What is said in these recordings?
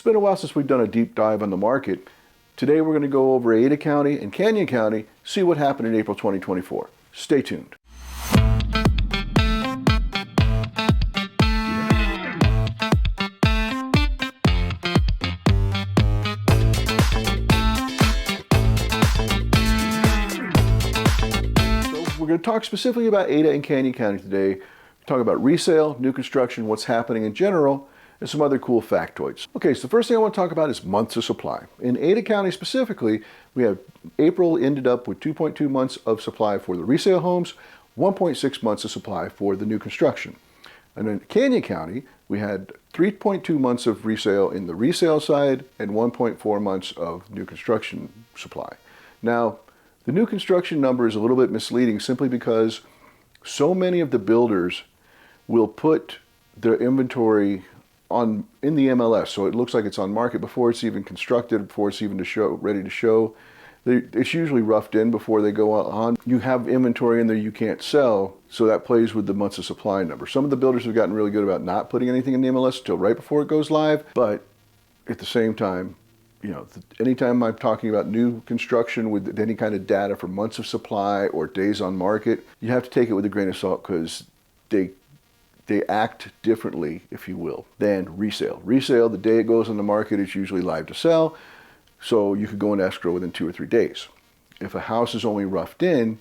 It's been a while since we've done a deep dive on the market. Today we're going to go over Ada County and Canyon County, see what happened in April 2024. Stay tuned. We're going to talk specifically about Ada and Canyon County today. We're talking about resale, new construction, what's happening in general, and some other cool factoids. Okay, so the first thing I want to talk about is months of supply. In Ada County specifically, we have April ended up with 2.2 months of supply for the resale homes, 1.6 months of supply for the new construction. And in Canyon County, we had 3.2 months of resale in the resale side and 1.4 months of new construction supply. Now, the new construction number is a little bit misleading simply because so many of the builders will put their inventory in the MLS, so it looks like it's on market before it's even constructed, before it's even ready to show. It's usually roughed in before they go on. You have inventory in there you can't sell, so that plays with the months of supply number. Some of the builders have gotten really good about not putting anything in the MLS until right before it goes live, but at the same time, you know, anytime I'm talking about new construction with any kind of data for months of supply or days on market, you have to take it with a grain of salt because they act differently, if you will, than resale. Resale, the day it goes on the market, it's usually live to sell, so you could go in escrow within 2 or 3 days. If a house is only roughed in,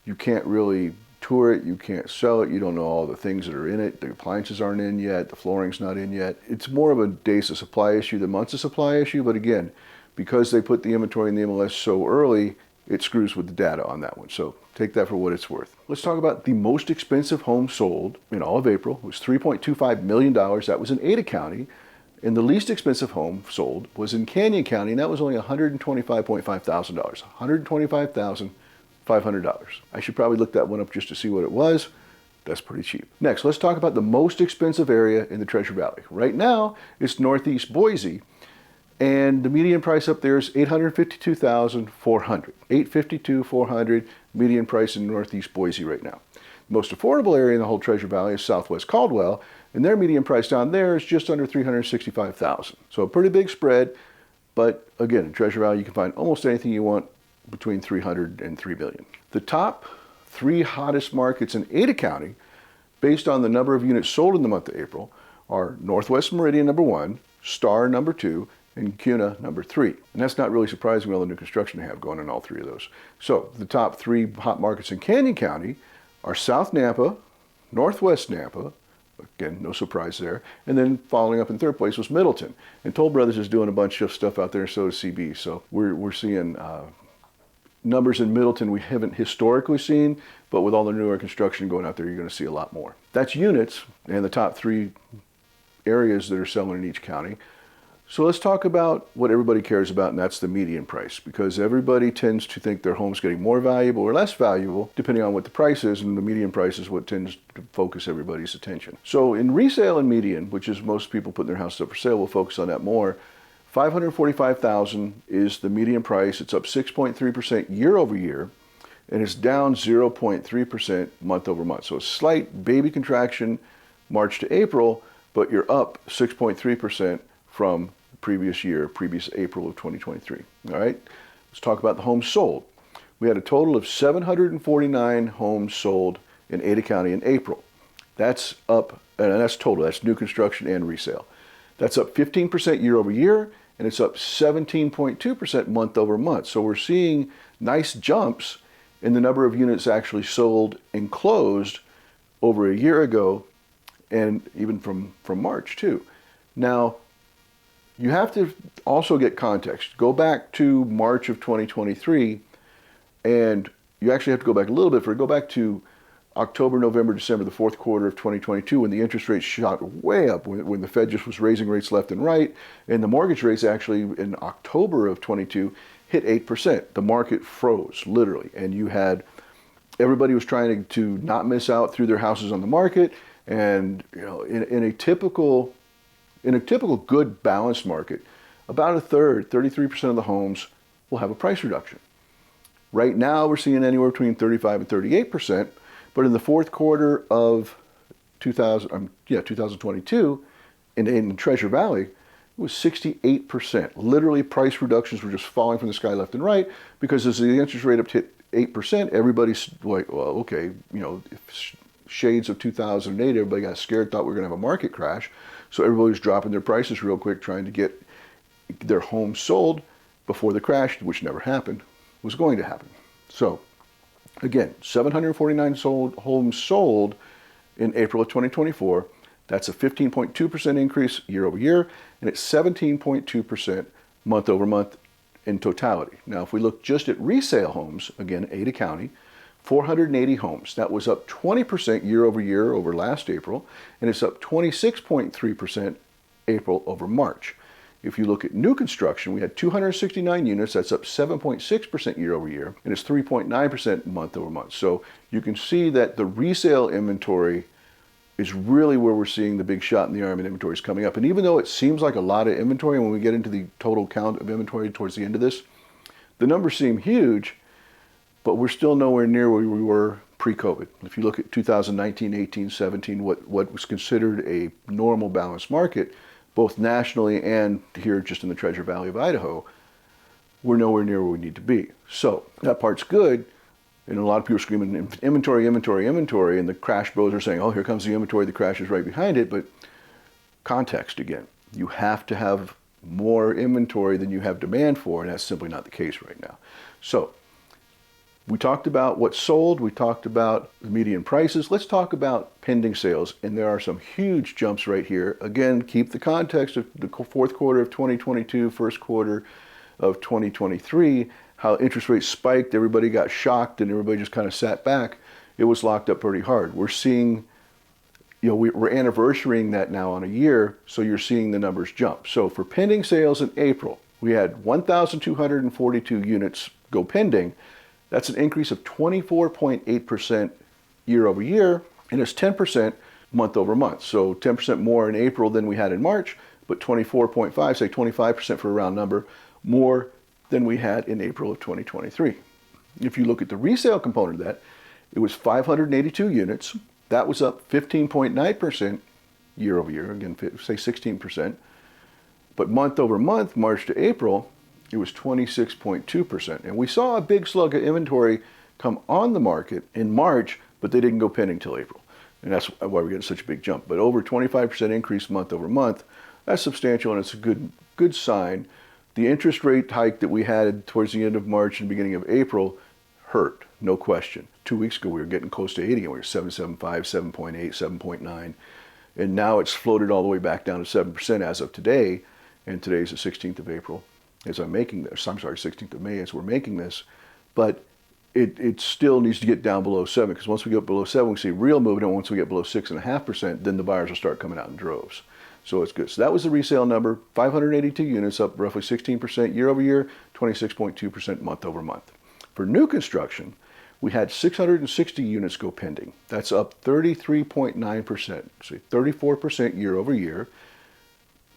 you can't really tour it, you can't sell it, you don't know all the things that are in it, the appliances aren't in yet, the flooring's not in yet. It's more of a days of supply issue than months of supply issue, but again, because they put the inventory in the MLS so early, it screws with the data on that one. So take that for what it's worth. Let's talk about the most expensive home sold in all of April. It was $3.25 million. That was in Ada County. And the least expensive home sold was in Canyon County, and that was only $125,500. $125,500. I should probably look that one up just to see what it was. That's pretty cheap. Next, let's talk about the most expensive area in the Treasure Valley. Right now, it's Northeast Boise. And the median price up there is $852,400. $852,400 median price in Northeast Boise right now. The most affordable area in the whole Treasure Valley is Southwest Caldwell, and their median price down there is just under $365,000. So a pretty big spread, but again, in Treasure Valley you can find almost anything you want between $300 and $3 billion. The top 3 hottest markets in Ada County, based on the number of units sold in the month of April, are Northwest Meridian number 1, Star number 2, and Kuna number 3. And that's not really surprising with all the new construction they have going in all 3 of those. So the top 3 hot markets in Canyon County are South Nampa, Northwest Nampa, again, no surprise there, and then following up in 3rd place was Middleton. And Toll Brothers is doing a bunch of stuff out there, so is CB. So we're seeing numbers in Middleton we haven't historically seen, but with all the newer construction going out there, you're going to see a lot more. That's units and the top 3 areas that are selling in each county. So let's talk about what everybody cares about, and that's the median price, because everybody tends to think their home's getting more valuable or less valuable depending on what the price is, and the median price is what tends to focus everybody's attention. So in resale and median, which is most people putting their house up for sale, we'll focus on that more. $545,000 is the median price. It's up 6.3% year over year, and it's down 0.3% month over month. So a slight baby contraction March to April, but you're up 6.3% from the previous year, previous April of 2023. All right, let's talk about the homes sold. We had a total of 749 homes sold in Ada County in April. That's up, and that's total, that's new construction and resale. That's up 15% year over year, and it's up 17.2% month over month. So we're seeing nice jumps in the number of units actually sold and closed over a year ago, and even from March too. Now, you have to also get context. Go back to March of 2023, and you actually have to go back a little bit go back to October, November, December, the 4th quarter of 2022, when the interest rates shot way up, when the Fed just was raising rates left and right, and the mortgage rates actually in October of 22 hit 8%. The market froze, literally, and you had everybody was trying to not miss out through their houses on the market, and you know, in a typical good balanced market, about a third, 33% of the homes will have a price reduction. Right now, we're seeing anywhere between 35 and 38%, but in the 4th quarter of 2022, in Treasure Valley, It was 68%. Literally, price reductions were just falling from the sky left and right, because as the interest rate up hit 8%, everybody's like, well, okay, you know, shades of 2008, everybody got scared, thought we were going to have a market crash. So everybody was dropping their prices real quick, trying to get their homes sold before the crash, which never happened, was going to happen. So again, 749 homes sold in April of 2024. That's a 15.2% increase year over year, and it's 17.2% month over month in totality. Now, if we look just at resale homes, again, Ada County, 480 homes. That was up 20% year over last April, and it's up 26.3% April over March. If you look at new construction, we had 269 units. That's up 7.6% year over year, and it's 3.9% month over month. So you can see that the resale inventory is really where we're seeing the big shot in the arm, and inventory is coming up. And even though it seems like a lot of inventory, when we get into the total count of inventory towards the end of this, the numbers seem huge, but we're still nowhere near where we were pre-COVID. If you look at 2019, 18, 17, what was considered a normal balanced market, both nationally and here just in the Treasure Valley of Idaho, we're nowhere near where we need to be. So that part's good. And a lot of people are screaming inventory, inventory, inventory, and the crash bros are saying, oh, here comes the inventory, the crash is right behind it. But context again, you have to have more inventory than you have demand for, and that's simply not the case right now. So we talked about what's sold, we talked about the median prices. Let's talk about pending sales, and there are some huge jumps right here. Again, keep the context of the fourth quarter of 2022, first quarter of 2023, how interest rates spiked, everybody got shocked, and everybody just kind of sat back. It was locked up pretty hard. We're seeing, you know, we're anniversarying that now on a year, so you're seeing the numbers jump. So for pending sales in April, we had 1,242 units go pending. That's an increase of 24.8% year over year, and it's 10% month over month. So 10% more in April than we had in March, but 24.5, say 25% for a round number, more than we had in April of 2023. If you look at the resale component of that, it was 582 units. That was up 15.9% year over year, again, say 16%. But month over month, March to April, it was 26.2%. And we saw a big slug of inventory come on the market in March, but they didn't go pending till April. And that's why we're getting such a big jump. But over 25% increase month over month, that's substantial, and it's a good sign. The interest rate hike that we had towards the end of March and beginning of April hurt, no question. 2 weeks ago, we were getting close to 80, and we were 7.75, 7.8, 7.9. And now it's floated all the way back down to 7% as of today. And today's the 16th of April as I'm making this. I'm sorry, 16th of May as we're making this. But it still needs to get down below 7, because once we get below 7, we see real movement. And once we get below 6.5%, then the buyers will start coming out in droves. So it's good. So that was the resale number, 582 units, up roughly 16% year over year, 26.2% month over month. For new construction, we had 660 units go pending. That's up 33.9%, so 34% year over year,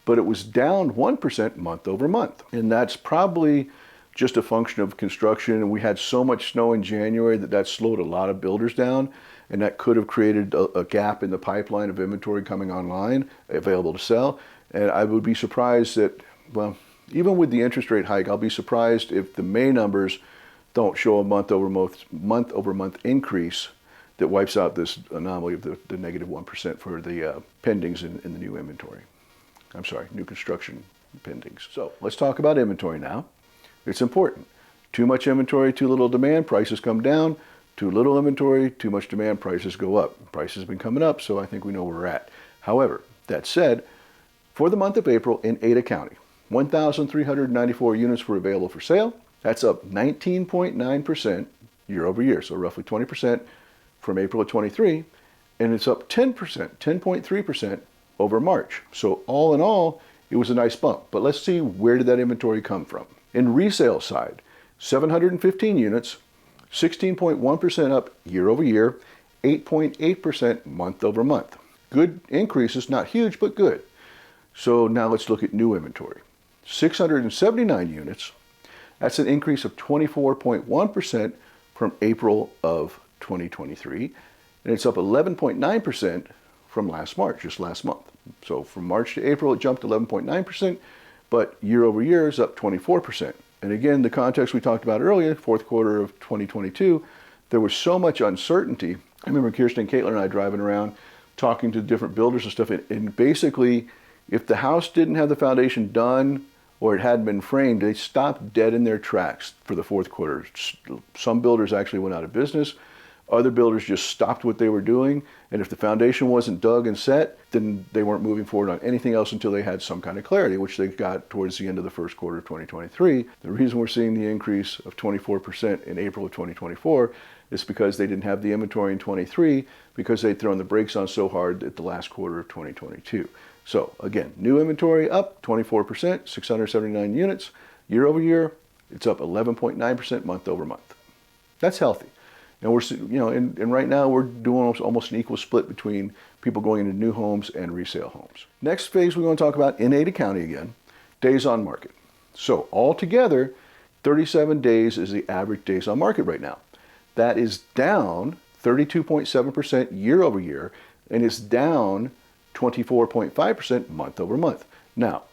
but it was down 1% month over month. And that's probably just a function of construction. And we had so much snow in January that slowed a lot of builders down. And that could have created a gap in the pipeline of inventory coming online, available to sell. And I would be surprised that, well, even with the interest rate hike, I'll be surprised if the May numbers don't show a month over month increase that wipes out this anomaly of the negative 1% for the pendings in the new inventory. I'm sorry, new construction pendings. So let's talk about inventory now. It's important. Too much inventory, too little demand, prices come down. Too little inventory, too much demand, prices go up. Prices have been coming up, so I think we know where we're at. However, that said, for the month of April in Ada County, 1,394 units were available for sale. That's up 19.9% year over year, so roughly 20% from April of 23, and it's up 10%, 10.3% over March. So all in all, it was a nice bump. But let's see, where did that inventory come from? In resale side, 715 units, 16.1% up year over year, 8.8% month over month. Good increases, not huge, but good. So now let's look at new inventory. 679 units. That's an increase of 24.1% from April of 2023. And it's up 11.9% from last March, just last month. So from March to April, it jumped 11.9%. but year over year is up 24%. And again, the context we talked about earlier, fourth quarter of 2022, there was so much uncertainty. I remember Kirsten and Kaitlin and I driving around talking to different builders and stuff, and basically, if the house didn't have the foundation done or it hadn't been framed, they stopped dead in their tracks for the fourth quarter. Some builders actually went out of business. Other builders just stopped what they were doing, and if the foundation wasn't dug and set, then they weren't moving forward on anything else until they had some kind of clarity, which they got towards the end of the first quarter of 2023. The reason we're seeing the increase of 24% in April of 2024 is because they didn't have the inventory in 23 because they'd thrown the brakes on so hard at the last quarter of 2022. So again, new inventory up 24%, 679 units. Year over year, it's up 11.9% month over month. That's healthy. And we're, and right now we're doing almost an equal split between people going into new homes and resale homes. Next phase we're going to talk about in Ada County again, days on market. So altogether, 37 days is the average days on market right now. That is down 32.7% year over year, and it's down 24.5% month over month. Now,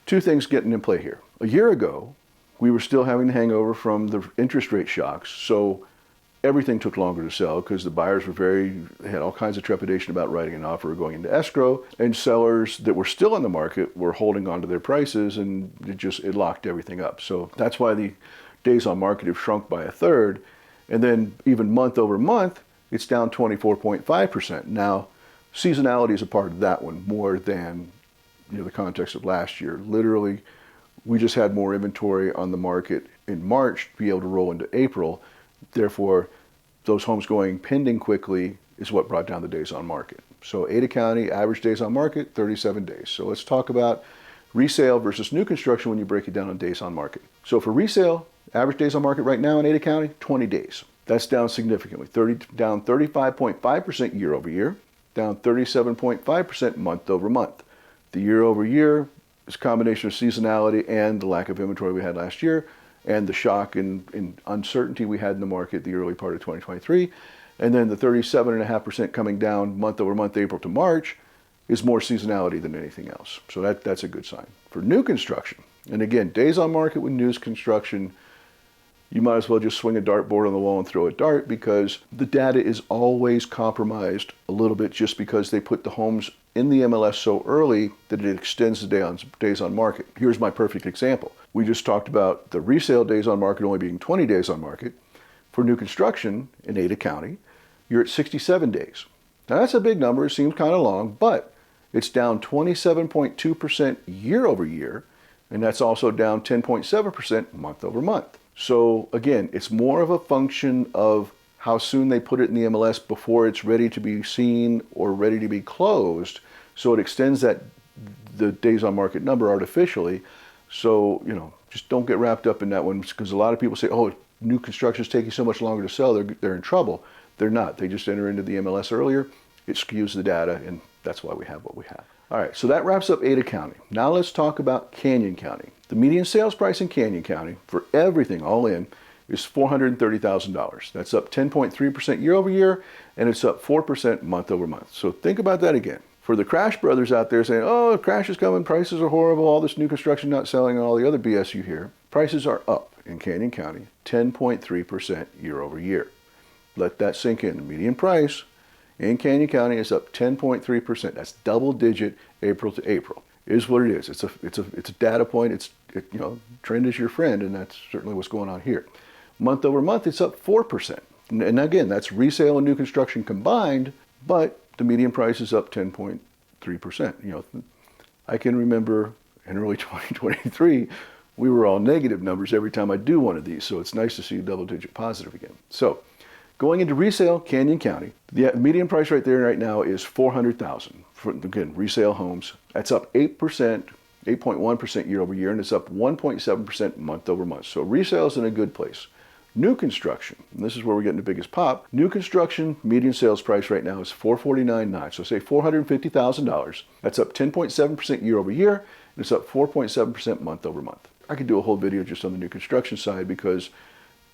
two things getting in play here. A year ago, we were still having the hangover from the interest rate shocks, so everything took longer to sell because the buyers had all kinds of trepidation about writing an offer or going into escrow, and sellers that were still in the market were holding on to their prices, and it locked everything up. So that's why the days on market have shrunk by a third, and then even month over month, it's down 24.5%. Now, seasonality is a part of that one more than the context of last year. Literally, we just had more inventory on the market in March to be able to roll into April. Therefore, those homes going pending quickly is what brought down the days on market. So Ada County, average days on market, 37 days. So let's talk about resale versus new construction when you break it down on days on market. So for resale, average days on market right now in Ada County, 20 days. That's down significantly, down 35.5% year over year, down 37.5% month over month. The year over year is a combination of seasonality and the lack of inventory we had last year, and the shock and uncertainty we had in the market the early part of 2023. And then the 37.5% coming down month over month, April to March, is more seasonality than anything else. So that's a good sign. For new construction, and again, days on market with new construction, you might as well just swing a dartboard on the wall and throw a dart, because the data is always compromised a little bit just because they put the homes in the MLS so early that it extends the days on market. Here's my perfect example. We just talked about the resale days on market only being 20 days on market. For new construction in Ada County, you're at 67 days. Now that's a big number, it seems kind of long, but it's down 27.2% year over year, and that's also down 10.7% month over month. So again, it's more of a function of how soon they put it in the MLS before it's ready to be seen or ready to be closed. So it extends the days on market number artificially. So, just don't get wrapped up in that one, because a lot of people say, oh, new construction is taking so much longer to sell, they're in trouble. They're not. They just enter into the MLS earlier. It skews the data, and that's why we have what we have. All right, so that wraps up Ada County. Now let's talk about Canyon County. The median sales price in Canyon County for everything all in is $430,000. That's up 10.3% year over year, and it's up 4% month over month. So think about that again. For the crash brothers out there saying, oh, crash is coming, prices are horrible, all this new construction not selling, and all the other BS you hear, prices are up in Canyon County 10.3% year over year. Let that sink in. The median price in Canyon County is up 10.3%. That's double digit April to April. It is what it is. It's a data point. Trend is your friend, and that's certainly what's going on here. Month over month, it's up 4%. And again, that's resale and new construction combined, but the median price is up 10.3%. I can remember in early 2023, we were all negative numbers every time I do one of these. So it's nice to see double digit positive again. So going into resale, Canyon County, the median price right there right now is $400,000 for, again, resale homes. That's up 8%, 8.1% year over year, and it's up 1.7% month over month. So resale is in a good place. New construction, and this is where we're getting the biggest pop. New construction median sales price right now is $449,900. So say $450,000. That's up 10.7% year over year, and it's up 4.7% month over month. I could do a whole video just on the new construction side, because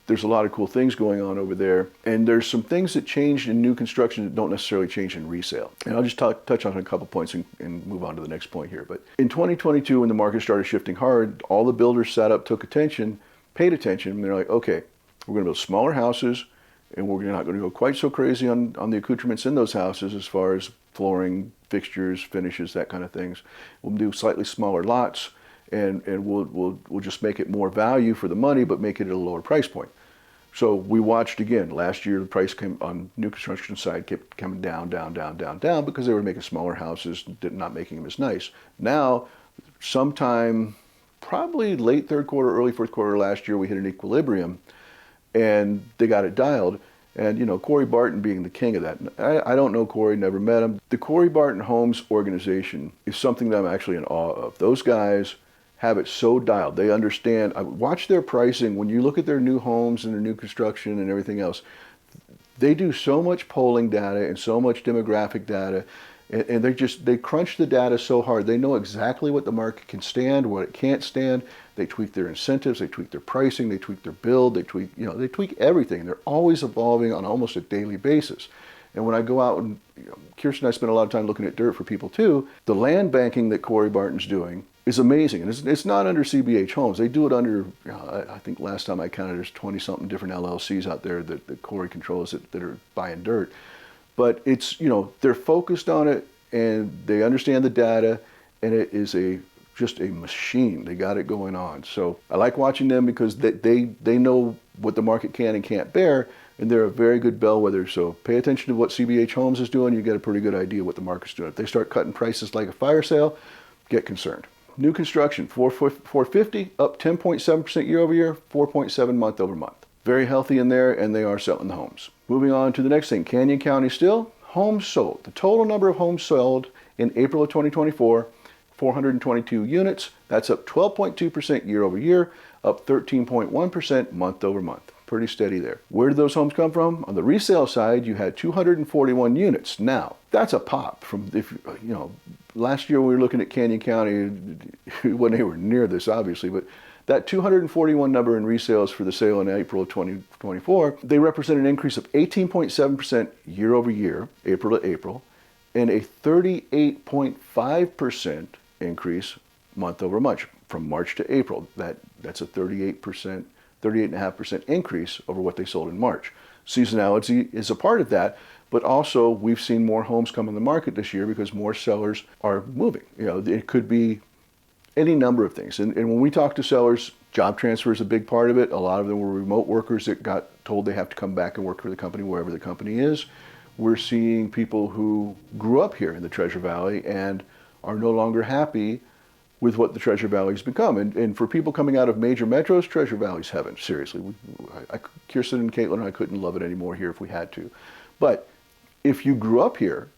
there's a lot of cool things going on over there. And there's some things that changed in new construction that don't necessarily change in resale. And I'll just touch on a couple points and move on to the next point here. But in 2022, when the market started shifting hard, all the builders sat up, took attention, paid attention, and they're like, okay, we're going to build smaller houses, and we're not going to go quite so crazy on the accoutrements in those houses as far as flooring, fixtures, finishes, that kind of things. We'll do slightly smaller lots, and we'll just make it more value for the money, but make it at a lower price point. So we watched again. Last year, the price came on new construction side kept coming down because they were making smaller houses, not making them as nice. Now, sometime probably late third quarter, early fourth quarter last year, we hit an equilibrium, and they got it dialed. And, you know, Corey Barton being the king of that. I don't know Corey, never met him. The Corey Barton Homes organization is something that I'm actually in awe of. Those guys have it so dialed. They understand. I watch their pricing. When you look at their new homes and their new construction and everything else, they do so much polling data and so much demographic data. And they crunch the data so hard. They know exactly what the market can stand, what it can't stand. They tweak their incentives, they tweak their pricing, they tweak their build, they tweak everything. They're always evolving on almost a daily basis. And when I go out and, Kirsten and I spend a lot of time looking at dirt for people too, the land banking that Corey Barton's doing is amazing. And it's not under CBH Homes. They do it under, I think last time I counted, there's 20-something different LLCs out there that Corey controls that are buying dirt. But it's, they're focused on it, and they understand the data, and it is just a machine. They got it going on. So I like watching them because they know what the market can and can't bear, and they're a very good bellwether. So pay attention to what CBH Homes is doing. You get a pretty good idea what the market's doing. If they start cutting prices like a fire sale, get concerned. New construction, 450, up 10.7% year over year, 4.7 month over month. Very healthy in there, and they are selling the homes. Moving on to the next thing, Canyon County still, homes sold. The total number of homes sold in April of 2024, 422 units. That's up 12.2% year over year, up 13.1% month over month. Pretty steady there. Where did those homes come from? On the resale side, you had 241 units. Now, that's a pop from, last year we were looking at Canyon County, it wasn't anywhere near this obviously, but that 241 number in resales for the sale in April of 2024, they represent an increase of 18.7% year over year, April to April, and a 38.5% increase month over month from March to April. That's a 38.5% increase over what they sold in March. Seasonality is a part of that, but also we've seen more homes come on the market this year because more sellers are moving. It could be any number of things. And when we talk to sellers, job transfer is a big part of it. A lot of them were remote workers that got told they have to come back and work for the company wherever the company is. We're seeing people who grew up here in the Treasure Valley and are no longer happy with what the Treasure Valley's become. And for people coming out of major metros, Treasure Valley's heaven, seriously. Kirsten and Kaitlin and I couldn't love it anymore here if we had to. But if you grew up here,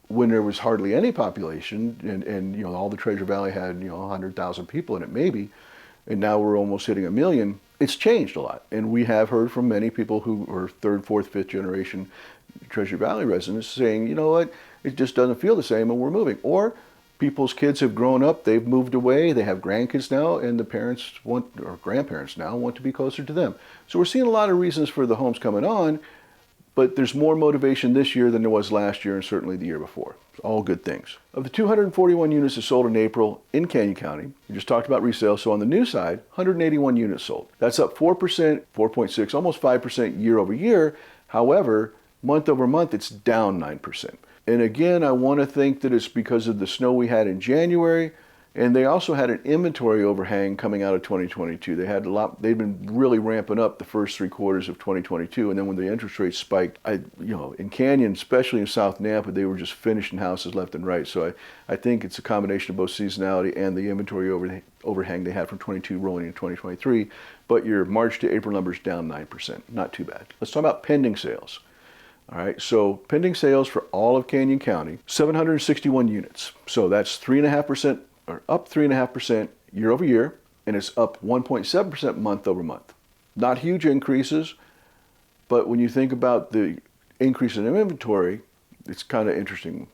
when there was hardly any population, and all the Treasure Valley had 100,000 people in it maybe, and now we're almost hitting 1 million, it's changed a lot. And we have heard from many people who are third, fourth, fifth generation Treasure Valley residents saying, you know what, it just doesn't feel the same and we're moving. Or people's kids have grown up, they've moved away, they have grandkids now, and the parents or grandparents now want to be closer to them. So we're seeing a lot of reasons for the homes coming on, but there's more motivation this year than there was last year and certainly the year before. All good things. Of the 241 units that sold in April in Canyon County, we just talked about resale, so on the new side, 181 units sold. That's up 4%, 4.6, almost 5% year over year. However, month over month, it's down 9%. And again, I want to think that it's because of the snow we had in January, and they also had an inventory overhang coming out of 2022. They'd been really ramping up the first 3 quarters of 2022, and then when the interest rates spiked, in Canyon, especially in South Nampa, they were just finishing houses left and right. So I think it's a combination of both seasonality and the inventory overhang they had from 22 rolling into 2023. But your March to April numbers down 9%, not too bad. Let's talk about pending sales. All right, so pending sales for all of Canyon County, 761 units. So that's 3.5%. Or up 3.5% year over year, and it's up 1.7% month over month. Not huge increases, but when you think about the increase in inventory, it's kind of interesting.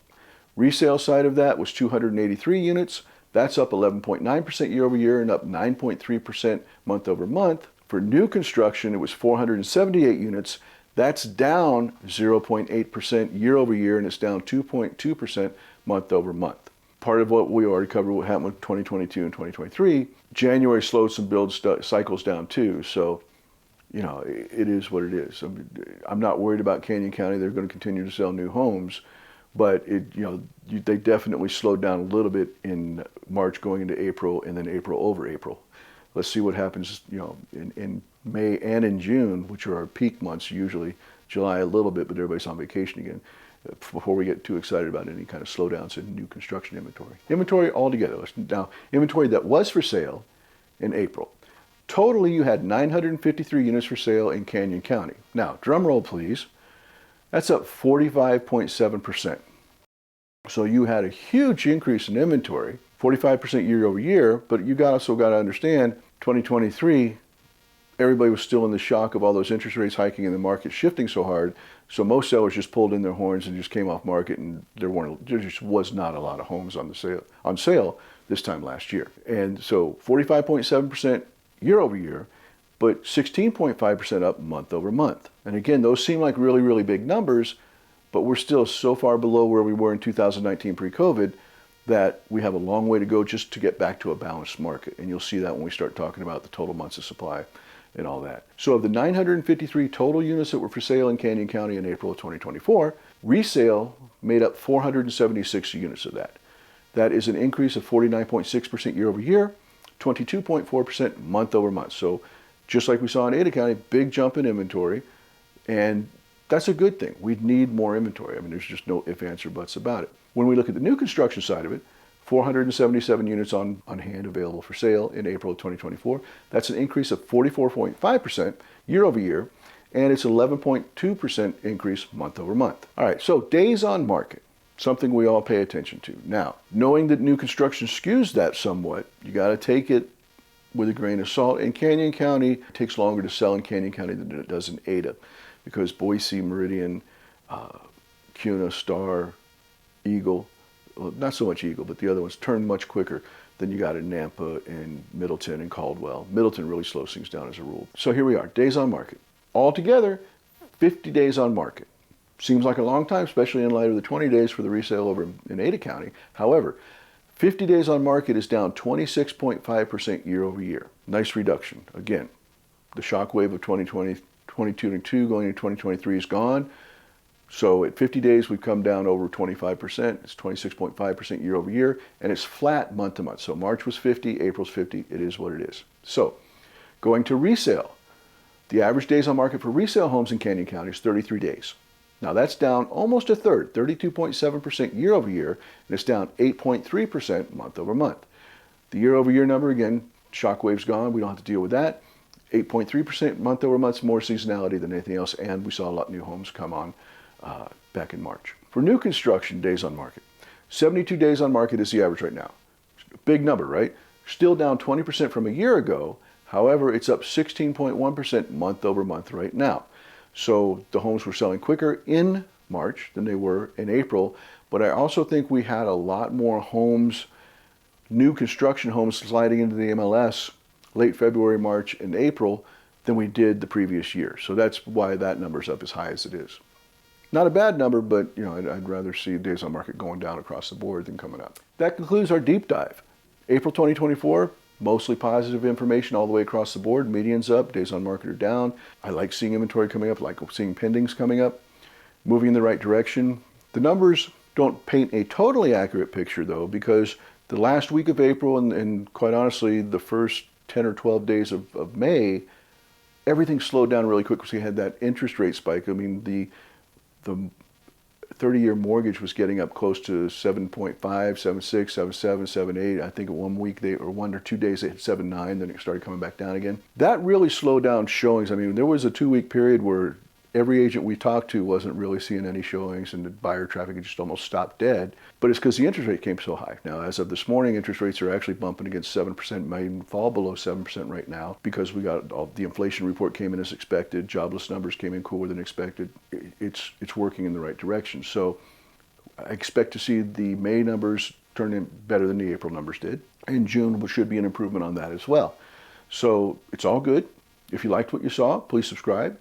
Resale side of that was 283 units. That's up 11.9% year over year and up 9.3% month over month For new construction, it was 478 units. That's down 0.8% year over year, and it's down 2.2% month over month. Part of what we already covered, what happened with 2022 and 2023, January slowed some build cycles down too. So, you know, it is what it is. I'm not worried about Canyon County. They're going to continue to sell new homes, but they definitely slowed down a little bit in March going into April, and then April over April. Let's see what happens, you know, in May and in June, which are our peak months usually. July a little bit, but everybody's on vacation again, before we get too excited about any kind of slowdowns in new construction inventory. Inventory altogether. Now, inventory that was for sale in April. Totally, you had 953 units for sale in Canyon County. Now, drum roll, please. That's up 45.7%. So you had a huge increase in inventory, 45% year over year, but you also got to understand 2023, everybody was still in the shock of all those interest rates hiking and the market shifting so hard. So most sellers just pulled in their horns and just came off market, and there just was not a lot of homes on sale this time last year. And so 45.7% year over year, but 16.5% up month over month. And again, those seem like really, really big numbers, but we're still so far below where we were in 2019 pre-COVID that we have a long way to go just to get back to a balanced market. And you'll see that when we start talking about the total months of supply and all that. So of the 953 total units that were for sale in Canyon County in April of 2024, resale made up 476 units of that. That is an increase of 49.6% year over year, 22.4% month over month. So just like we saw in Ada County, big jump in inventory, and that's a good thing. We need more inventory. I mean, there's just no ifs, ands, or buts about it. When we look at the new construction side of it, 477 units on hand available for sale in April of 2024. That's an increase of 44.5% year over year, and it's 11.2% increase month over month. All right, so days on market, something we all pay attention to. Now, knowing that new construction skews that somewhat, you got to take it with a grain of salt. In Canyon County, it takes longer to sell in Canyon County than it does in Ada, because Boise, Meridian, Kuna, Star, Eagle, well, not so much Eagle, but the other ones turn much quicker than you got in Nampa and Middleton and Caldwell. Middleton really slows things down as a rule. So here we are, days on market. Altogether, 50 days on market. Seems like a long time, especially in light of the 20 days for the resale over in Ada County. However, 50 days on market is down 26.5% year over year. Nice reduction. Again, the shock wave of 2022 going into 2023 is gone. So at 50 days, we've come down over 25%. It's 26.5% year over year, and it's flat month to month. So March was 50, April's 50. It is what it is. So going to resale, the average days on market for resale homes in Canyon County is 33 days. Now that's down almost a third, 32.7% year over year, and it's down 8.3% month over month. The year over year number, again, shockwave's gone. We don't have to deal with that. 8.3% month over month, more seasonality than anything else, and we saw a lot of new homes come on back in March. For new construction, days on market, 72 days on market is the average right now. Big number, right? Still down 20% from a year ago. However, it's up 16.1% month over month right now. So the homes were selling quicker in March than they were in April, but I also think we had a lot more homes, new construction homes sliding into the MLS late February, March, and April than we did the previous year. So that's why that number's up as high as it is. Not a bad number, but you know, I'd rather see days on market going down across the board than coming up. That concludes our deep dive. April 2024, mostly positive information all the way across the board. Median's up, days on market are down. I like seeing inventory coming up, I like seeing pendings coming up, moving in the right direction. The numbers don't paint a totally accurate picture though, because the last week of April and quite honestly, the first 10 or 12 days of May, everything slowed down really quick because we had that interest rate spike. I mean, the 30-year mortgage was getting up close to 7.5, 7.6, 7.7, 7.8. I think at 1 week, or 1 or 2 days, they hit 7.9, then it started coming back down again. That really slowed down showings. I mean, there was a 2-week period where every agent we talked to wasn't really seeing any showings, and the buyer traffic had just almost stopped dead. But it's because the interest rate came so high. Now, as of this morning, interest rates are actually bumping against 7%, might even fall below 7% right now, because we got the inflation report came in as expected, jobless numbers came in cooler than expected. It's working in the right direction. So I expect to see the May numbers turn in better than the April numbers did, and June should be an improvement on that as well. So it's all good. If you liked what you saw, please subscribe.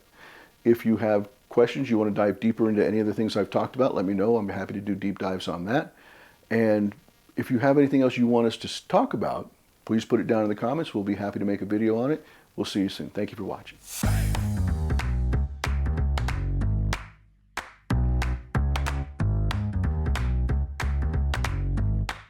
If you have questions, you want to dive deeper into any of the things I've talked about, let me know. I'm happy to do deep dives on that. And if you have anything else you want us to talk about, please put it down in the comments. We'll be happy to make a video on it. We'll see you soon. Thank you for watching.